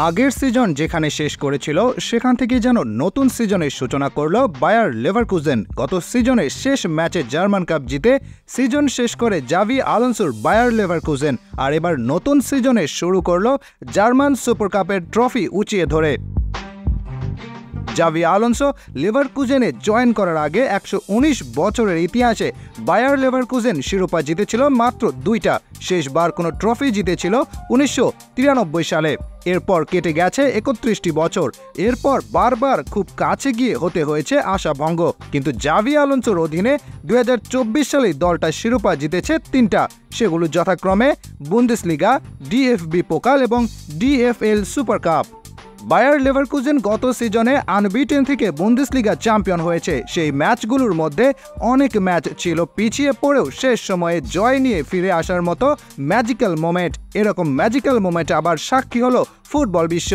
আগের সিজন যেখানে শেষ করেছিল সেখান থেকে যেন নতুন সিজনের সূচনা করল বায়ার লেভারকুজেন। গত সিজনের শেষ ম্যাচে জার্মান কাপ জিতে সিজন শেষ করে জাভি আলোনসোর বায়ার লেভারকুজেন, আর এবার নতুন সিজনে শুরু করল জার্মান সুপার কাপের ট্রফি উঁচিয়ে ধরে। জাভি আলোনসো লেভারকুজেনে জয়েন করার আগে 119 বছরের ইতিহাসে বায়ার লেভারকুজেন শিরোপা জিতেছিল মাত্র 2টা। শেষবার কোনো ট্রফি জিতেছিল 1993 সালে। এরপর কেটে গেছে 31টি বছর। এরপর বারবার খুব কাছে গিয়ে হতে হয়েছে আশাভঙ্গ, কিন্তু জাভি আলোনসোর অধীনে 2024 সালে দলটা শিরোপা জিতেছে 3টা। সেগুলো যথাক্রমে বুন্দেসলিগা, ডিএফবি পোকাল এবং DFL super cup. Bayer Leverkusen গত সিজনে আনবিটেন থেকে বুন্দেসলিগা চ্যাম্পিয়ন হয়েছে। সেই ম্যাচগুলোর মধ্যে অনেক ম্যাচ ছিল পিছিয়ে পড়েও শেষ সময়ে জয় নিয়ে ফিরে আসার মতো ম্যাজিক্যাল মোমেন্ট। এরকম ম্যাজিক্যাল মোমেন্ট আবার সাক্ষী হলো ফুটবল বিশ্ব।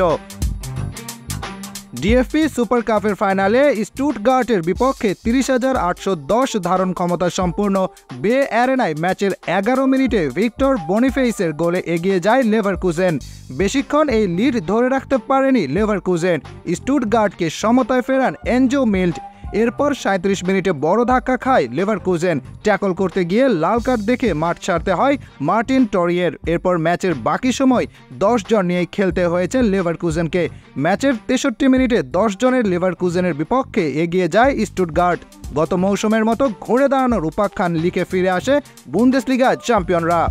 ডিএফবি সুপার কাপের ফাইনালে স্টুটগার্টের বিপক্ষে 30,810 ধারণ ক্ষমতা সম্পূর্ণ বে অ্যারেনায় ম্যাচের 11 মিনিটে ভিক্টর বনিফেইসের গোলে এগিয়ে যায় লেভারকুজেন। বেশিক্ষণ এই লিড ধরে রাখতে পারেনি লেভারকুজেন। স্টুটগার্টকে সমতায় ফেরান এনজো মিল্ড। এরপর 37 মিনিটে বড় ধাক্কা খায় লেভারকুজেন। ট্যাকল করতে গিয়ে লাল কার্ড দেখে মাঠ ছাড়তে হয় মার্টিন টরিয়ের। এরপর ম্যাচের বাকি সময় 10 জন নিয়ে খেলতে হয়েছে লেভারকুজেনকে। ম্যাচের 63 মিনিটে 10 জনের লেভারকুজেনের বিপক্ষে এগিয়ে যায় স্টুটগার্ট। গত মৌসুমের মতো ঘুরে দাঁড়ানোর উপাখ্যান লিখে ফিরে আসে বুন্দেসলিগা চ্যাম্পিয়নরা।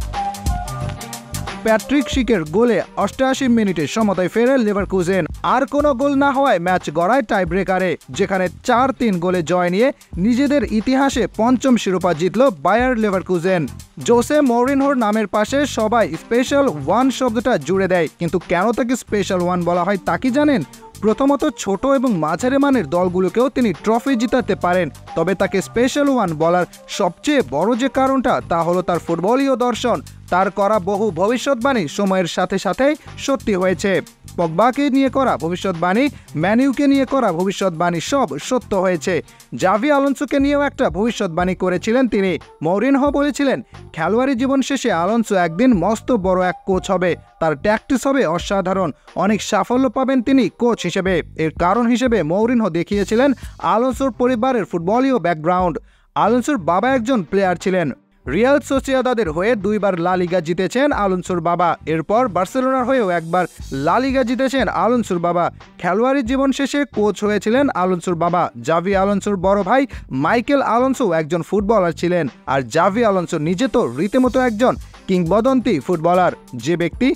প্যাট্রিক শিকের গোলে 88 মিনিটে সমতায় ফেরে লেভারকুজেন। আর কোনো গোল না হওয়ায় ম্যাচ গড়ায় টাই ব্রেকারে, যেখানে 4-3 গোলে জয় নিয়ে নিজেদের ইতিহাসে 5ম শিরোপা জিতল বায়ার লেভারকুজেন। জোসে মৌরিনহোর নামের পাশে সবাই স্পেশাল ওয়ান শব্দটা জুড়ে দেয়, কিন্তু কেন তাকে স্পেশাল ওয়ান বলা হয় তা কি জানেন? প্রথমত, ছোট এবং মাঝারি মানের দলগুলোকেও তিনি ট্রফি জিতাতে পারেন, তবে তাকে স্পেশাল ওয়ান বলার সবচেয়ে বড় যে কারণটা তা হলো তার ফুটবলীয় দর্শন। তার করা বহু ভবিষ্যৎবাণী সময়ের সাথে সাথেই সত্যি হয়েছে। পগবাকে নিয়ে করা ভবিষ্যৎবাণী, ম্যানিউকে নিয়ে করা ভবিষ্যৎবাণী সব সত্য হয়েছে। জাভি আলোনসোকে নিয়েও একটা ভবিষ্যৎবাণী করেছিলেন তিনি। মৌরিনহো বলেছিলেন, খেলোয়াড়ি জীবন শেষে আলোনসো একদিন মস্ত বড় এক কোচ হবে, তার ট্যাকটিস হবে অসাধারণ, অনেক সাফল্য পাবেন তিনি কোচ হিসেবে। এর কারণ হিসেবে মৌরিনহো দেখিয়েছিলেন আলোনসোর পরিবারের ফুটবলীয় ব্যাকগ্রাউন্ড। আলোনসোর বাবা একজন প্লেয়ার ছিলেন। রিয়াল সোসিয়েদাদের হয়ে 2বার লা লিগা জিতেছেন আলোনসোর বাবা। এরপর বার্সেলোনার হয়েও একবার লা লিগা জিতেছেন আলোনসোর বাবা। খেলোয়াড়ি জীবন শেষে কোচ হয়েছিলেন আলোনসোর বাবা। জাভি আলোনসোর বড় ভাই মাইকেল আলোনসো একজন ফুটবলার ছিলেন, আর জাভি আলোনসো নিজে তো রীতিমতো একজন কিংবদন্তি ফুটবলার। যে ব্যক্তি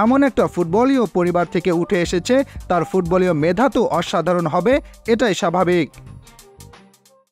এমন একটা ফুটবলীয় পরিবার থেকে উঠে এসেছে, তার ফুটবলীয় মেধা তো অসাধারণ হবে, এটাই স্বাভাবিক।